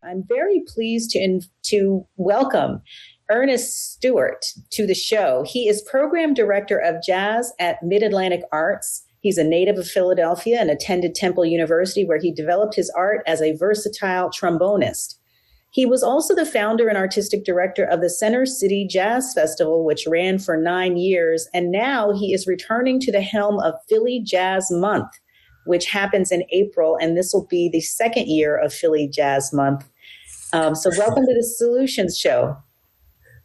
I'm very pleased to welcome Ernest Stuart to the show. He is Program Director of Jazz at Mid-Atlantic Arts. He's a native of Philadelphia and attended Temple University, where he developed his art as a versatile trombonist. He was also the founder and artistic director of the Center City Jazz Festival, which ran for 9 years. And now he is returning to the helm of Philly Jazz Month, which happens in April. And this will be the second year of Philly Jazz Month. So welcome to the Solutions Show.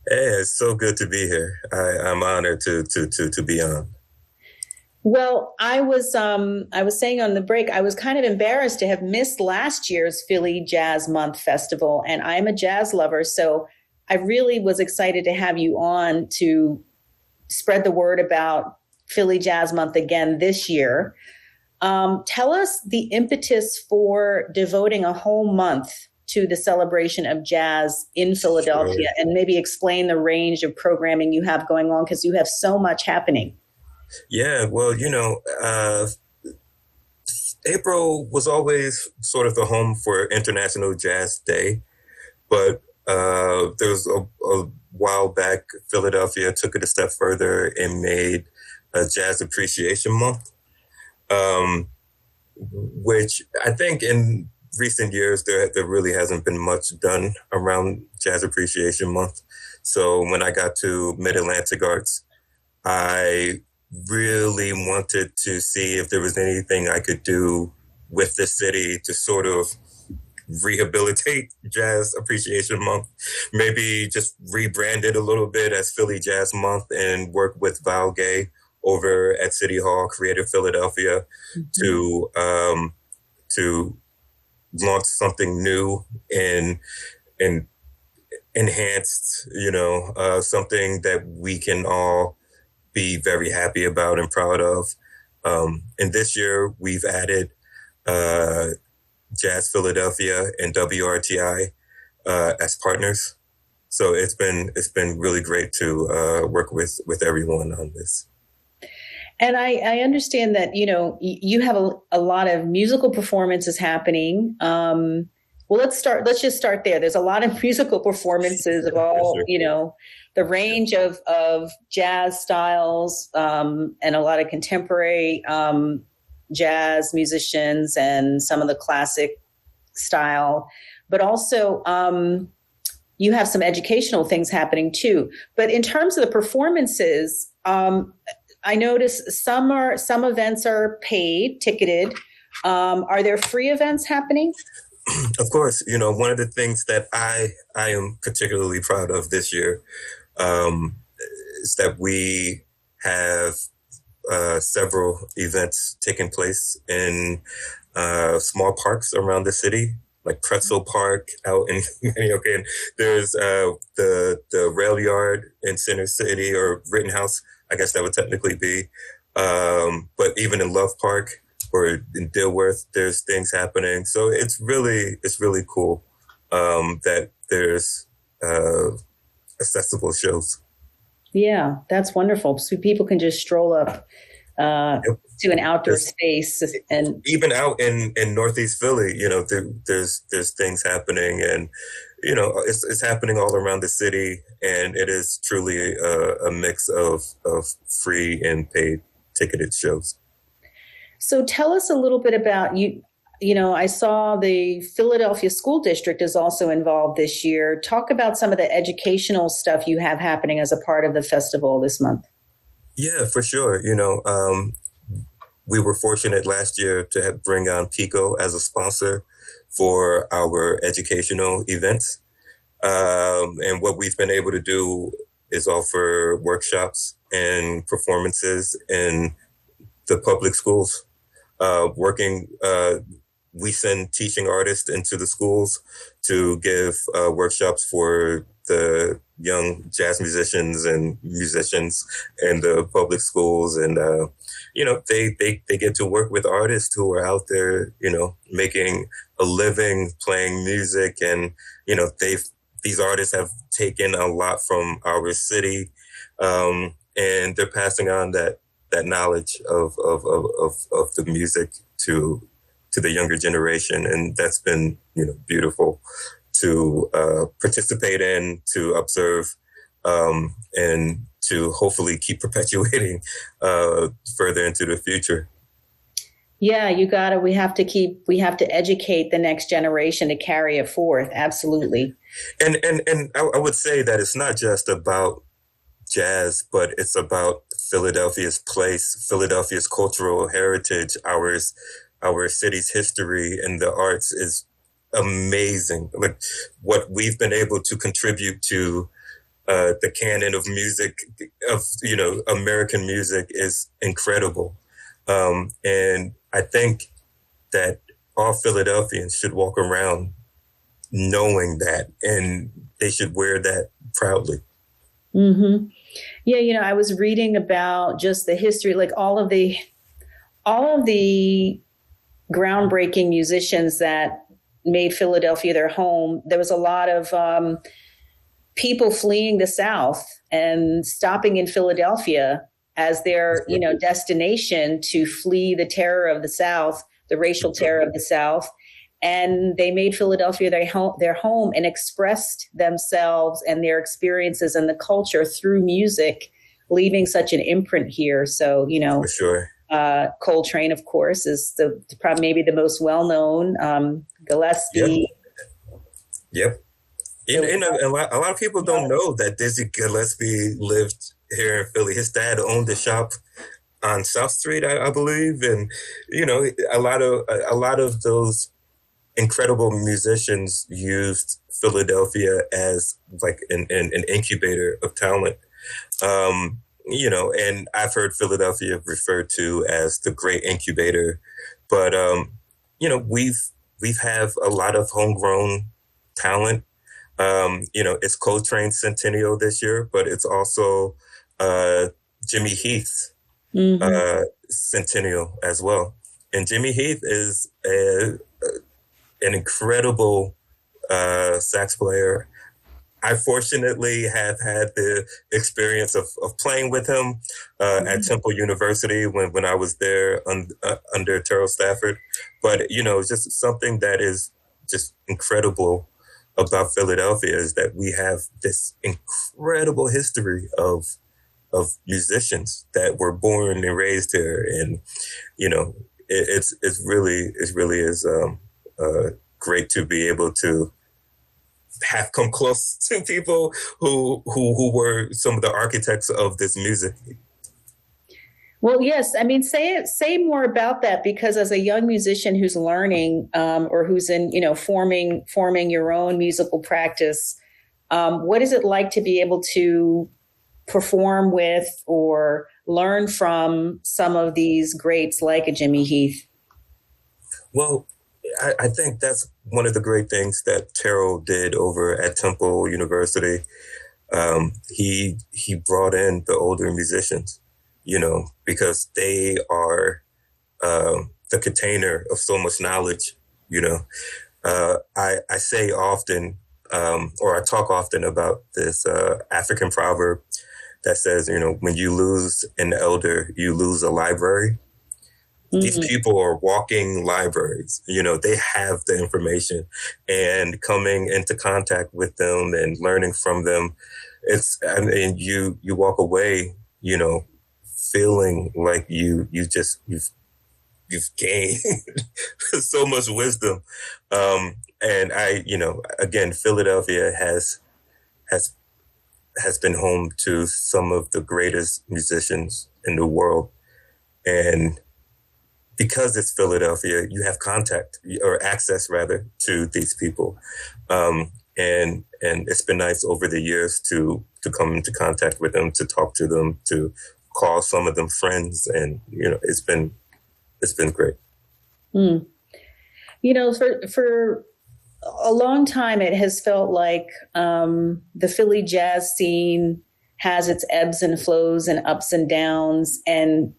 Hey, it's so good to be here. I'm honored to be on. Well, I was saying on the break, I was kind of embarrassed to have missed last year's Philly Jazz Month Festival, and I'm a jazz lover, so I really was excited to have you on to spread the word about Philly Jazz Month again this year. Tell us the impetus for devoting a whole month to the celebration of jazz in Philadelphia, Sure. and maybe explain the range of programming you have going on, because you have so much happening. Yeah, well, April was always sort of the home for International Jazz Day, but there was a while back, Philadelphia took it a step further and made a Jazz Appreciation Month, which I think in recent years, there really hasn't been much done around Jazz Appreciation Month. So when I got to Mid-Atlantic Arts, I really wanted to see if there was anything I could do with the city to sort of rehabilitate Jazz Appreciation Month, maybe just rebrand it a little bit as Philly Jazz Month and work with Val Gay over at City Hall, Creative Philadelphia, to launch something new and enhanced, something that we can all be very happy about and proud of. And this year we've added Jazz Philadelphia and WRTI as partners. So it's been really great to work with everyone on this. And I understand that, you have a lot of musical performances happening. Well, let's just start there. There's a lot of musical performances of all, Sure. The range of jazz styles, and a lot of contemporary jazz musicians and some of the classic style, but also you have some educational things happening too. But in terms of the performances, I noticed some events are paid, ticketed. Are there free events happening? Of course, one of the things that I am particularly proud of this year is that we have several events taking place in small parks around the city, like Pretzel Park out in Manioc. And there's the rail yard in Center City, or Rittenhouse, I guess that would technically be. But even in Love Park or in Dilworth, there's things happening. So it's really cool that there's accessible shows. Yeah, that's wonderful. So people can just stroll up to an outdoor space, and even out in Northeast Philly, there's things happening, and it's happening all around the city, and it is truly a mix of free and paid ticketed shows. So tell us a little bit about you. I saw the Philadelphia School District is also involved this year. Talk about some of the educational stuff you have happening as a part of the festival this month. Yeah, for sure. We were fortunate last year to bring on Pico as a sponsor for our educational events. And what we've been able to do is offer workshops and performances in the public schools. We send teaching artists into the schools to give workshops for the young jazz musicians and musicians in the public schools. And, they get to work with artists who are out there, making a living playing music. And, these artists have taken a lot from our city, and they're passing on that knowledge of the music to the younger generation. And that's been, beautiful to participate in, to observe, and to hopefully keep perpetuating further into the future. Yeah, we have to educate the next generation to carry it forth. Absolutely. And I would say that it's not just about jazz, but it's about Philadelphia's place, Philadelphia's cultural heritage, our city's history, and the arts is amazing. Like what we've been able to contribute to the canon of music, of American music, is incredible. And I think that all Philadelphians should walk around knowing that, and they should wear that proudly. Mm-hmm. Yeah, I was reading about just the history, like all of the groundbreaking musicians that made Philadelphia their home. There was a lot of people fleeing the South and stopping in Philadelphia as their, destination to flee the terror of the South, the racial terror of the South. And they made Philadelphia their home and expressed themselves and their experiences and the culture through music, leaving such an imprint here. So, For sure. Coltrane, of course, is probably maybe the most well-known. Gillespie. Yep. A lot of people don't know that Dizzy Gillespie lived here in Philly. His dad owned a shop on South Street, I believe, and a lot of those incredible musicians used Philadelphia as like an incubator of talent. And I've heard Philadelphia referred to as the great incubator, but we've have a lot of homegrown talent. It's Coltrane's centennial this year, but it's also Jimmy Heath's centennial as well. And Jimmy Heath is an incredible sax player. I fortunately have had the experience of playing with him at Temple University when I was there under Terrell Stafford. But, just something that is just incredible about Philadelphia is that we have this incredible history of musicians that were born and raised here. And, it really is great to be able to have come close to people who were some of the architects of this music. Well, yes. I mean, say more about that, because as a young musician who's learning or who's in, forming your own musical practice, what is it like to be able to perform with or learn from some of these greats like a Jimmy Heath? Well, I think that's one of the great things that Terrell did over at Temple University. He brought in the older musicians, because they are the container of so much knowledge. I say often, or I talk often about this African proverb that says, when you lose an elder, you lose a library. Mm-hmm. These people are walking libraries. They have the information, and coming into contact with them and learning from them, you walk away, feeling like you've gained so much wisdom. And again, Philadelphia has been home to some of the greatest musicians in the world. And because it's Philadelphia, you have contact or access rather to these people. And it's been nice over the years to come into contact with them, to talk to them, to call some of them friends. And, it's been great. Mm. For a long time, it has felt like the Philly jazz scene has its ebbs and flows and ups and downs. And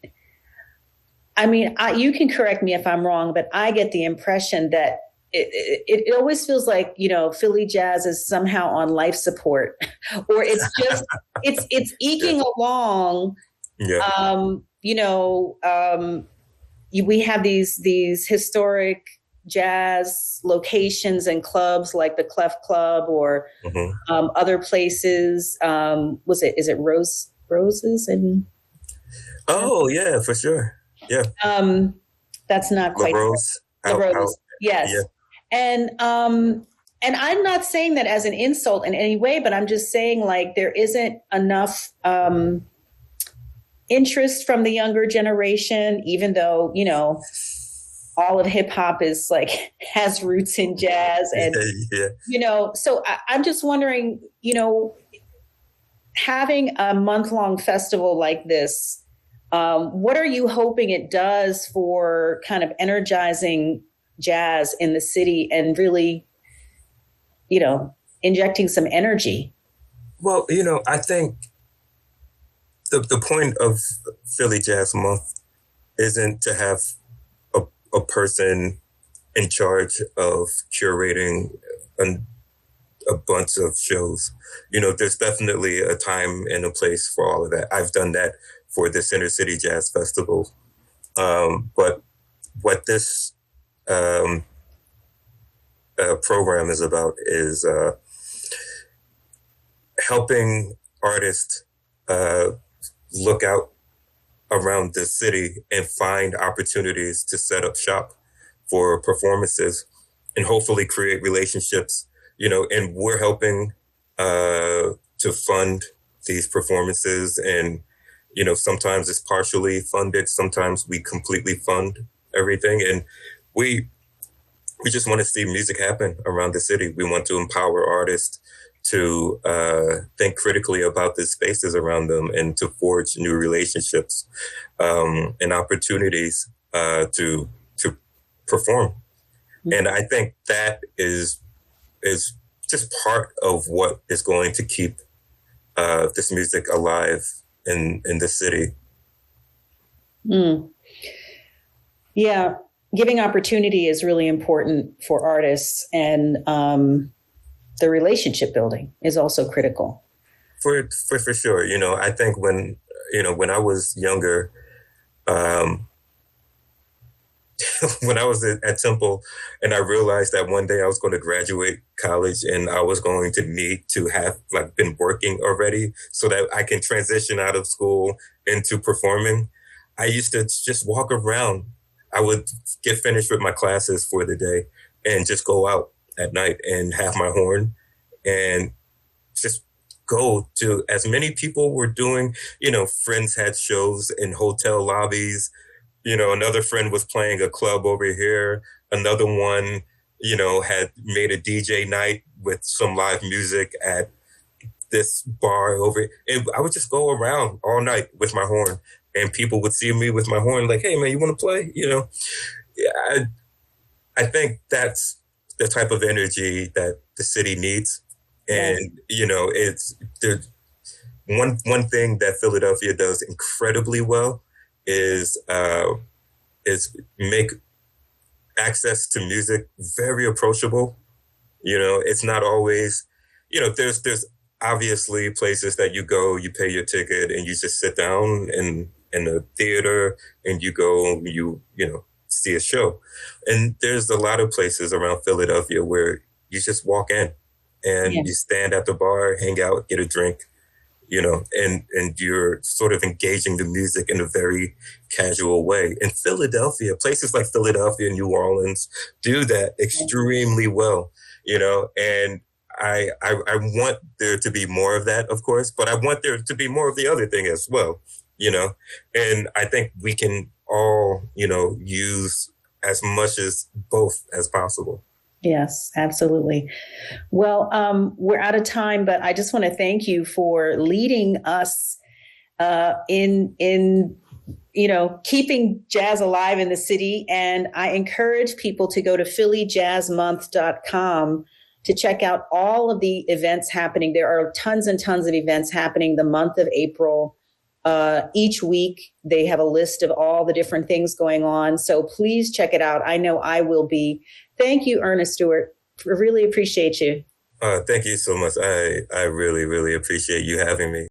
I mean, you can correct me if I'm wrong, but I get the impression that it always feels like, Philly jazz is somehow on life support, or it's just, it's eking along. Yeah. We have these historic jazz locations and clubs like the Clef Club or other places? Is it Roses and? Oh yeah, for sure. Yeah. That's not quite Rose. Yes. Yeah. And I'm not saying that as an insult in any way, but I'm just saying like there isn't enough interest from the younger generation, even though, you know, all of hip hop is like has roots in jazz and, you know, so I'm just wondering, you know, having a month-long festival like this, what are you hoping it does for kind of energizing jazz in the city and really, you know, injecting some energy? Well, you know, I think the point of Philly Jazz Month isn't to have a person in charge of curating a bunch of shows. You know, there's definitely a time and a place for all of that. I've done that for this Inner City Jazz Festival. But what this program is about is helping artists look out around the city and find opportunities to set up shop for performances and hopefully create relationships, you know, and we're helping to fund these performances. And, you know, sometimes it's partially funded. Sometimes we completely fund everything. And we just want to see music happen around the city. We want to empower artists to think critically about the spaces around them and to forge new relationships and opportunities to perform. And I think that is just part of what is going to keep this music alive in the city. Yeah, giving opportunity is really important for artists, and the relationship building is also critical. For sure. You know, I think when I was younger, when I was at Temple and I realized that one day I was going to graduate college and I was going to need to have like been working already so that I can transition out of school into performing, I used to just walk around. I would get finished with my classes for the day and just go out at night and have my horn and just go to as many people were doing. You know, friends had shows in hotel lobbies. You know, another friend was playing a club over here. Another one, you know, had made a DJ night with some live music at this bar over. And I would just go around all night with my horn and people would see me with my horn like, hey, man, you want to play? You know, I think that's the type of energy that the city needs. And, you know, it's one thing that Philadelphia does incredibly well is make access to music very approachable. You know, it's not always, you know, there's obviously places that you go, you pay your ticket and you just sit down in a theater and you go, you know, see a show. And there's a lot of places around Philadelphia where you just walk in and you stand at the bar, hang out, get a drink, you know, and you're sort of engaging the music in a very casual way. In Philadelphia, places like Philadelphia and New Orleans do that extremely well, you know, and I want there to be more of that, of course, but I want there to be more of the other thing as well, you know, and I think we can all, you know, use as much as both as possible. Yes, absolutely. Well, we're out of time, but I just want to thank you for leading us in you know, keeping jazz alive in the city. And I encourage people to go to phillyjazzmonth.com to check out all of the events happening. There are tons and tons of events happening the month of April. Each week, they have a list of all the different things going on. So please check it out. I know I will be. Thank you, Ernest Stuart. I really appreciate you. Thank you so much. I really, really appreciate you having me.